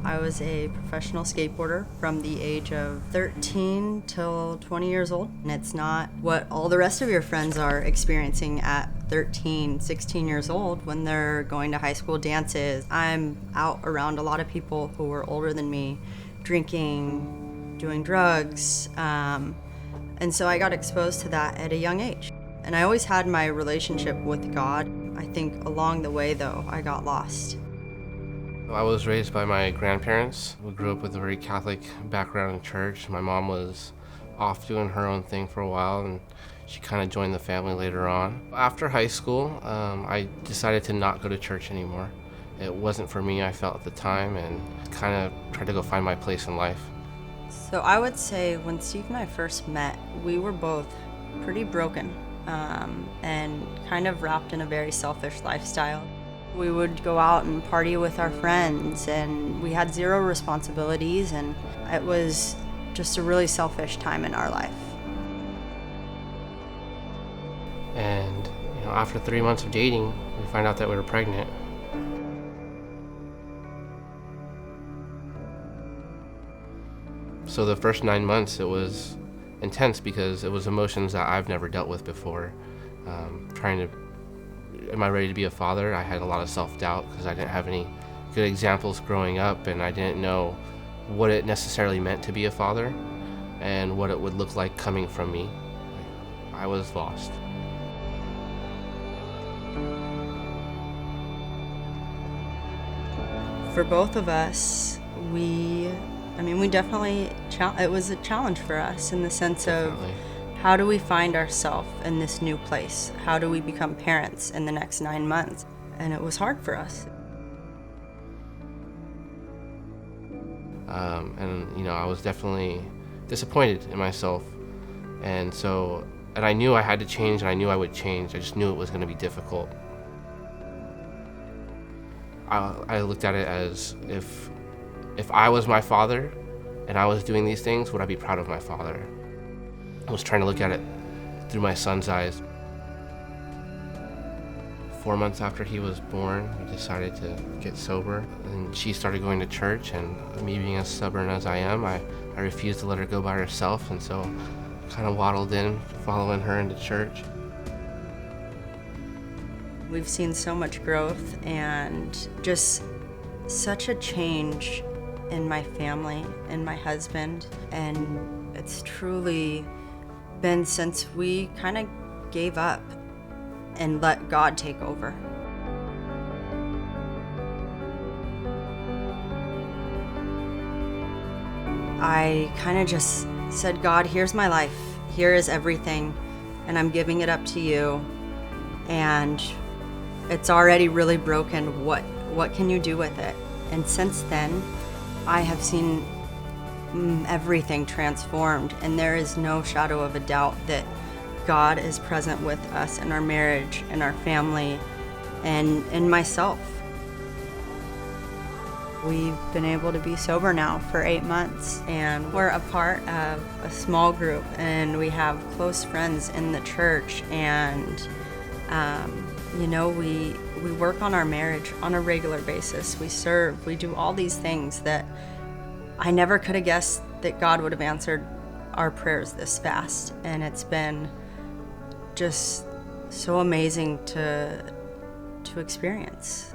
I was a professional skateboarder from the age of 13 till 20 years old. And it's not what all the rest of your friends are experiencing at 13, 16 years old when they're going to high school dances. I'm out around a lot of people who were older than me, drinking, doing drugs. And so I got exposed to that at a young age. And I always had my relationship with God. I think along the way, though, I got lost. I was raised by my grandparents. We grew up with a very Catholic background in church. My mom was off doing her own thing for a while, and she kind of joined the family later on. After high school, I decided to not go to church anymore. It wasn't for me, I felt at the time, and kind of tried to go find my place in life. So I would say when Steve and I first met, we were both pretty broken and kind of wrapped in a very selfish lifestyle. We would go out and party with our friends, and we had zero responsibilities, and it was just a really selfish time in our life. And after 3 months of dating, we found out that we were pregnant. So the first 9 months, it was intense because it was emotions that I've never dealt with before. Am I ready to be a father? I had a lot of self-doubt because I didn't have any good examples growing up, and I didn't know what it necessarily meant to be a father and what it would look like coming from me. I was lost. For both of us, we definitely, it was a challenge for us in the sense Definitely. of how do we find ourselves in this new place? How do we become parents in the next 9 months? And it was hard for us. I was definitely disappointed in myself. And I knew I had to change, and I knew I would change. I just knew it was going to be difficult. I looked at it as if I was my father and I was doing these things, would I be proud of my father? I was trying to look at it through my son's eyes. 4 months after he was born, we decided to get sober, and she started going to church, and me being as stubborn as I am, I refused to let her go by herself, and so kind of waddled in, following her into church. We've seen so much growth and just such a change in my family and my husband, and it's truly been since we kind of gave up and let God take over. I kind of just said, God, here's my life. Here is everything, and I'm giving it up to you. And it's already really broken. What can you do with it? And since then, I have seen everything transformed, and there is no shadow of a doubt that God is present with us in our marriage, in our family, and in myself. We've been able to be sober now for 8 months, and we're a part of a small group, and we have close friends in the church, and we work on our marriage on a regular basis. We serve, we do all these things that I never could have guessed that God would have answered our prayers this fast, and it's been just so amazing to experience.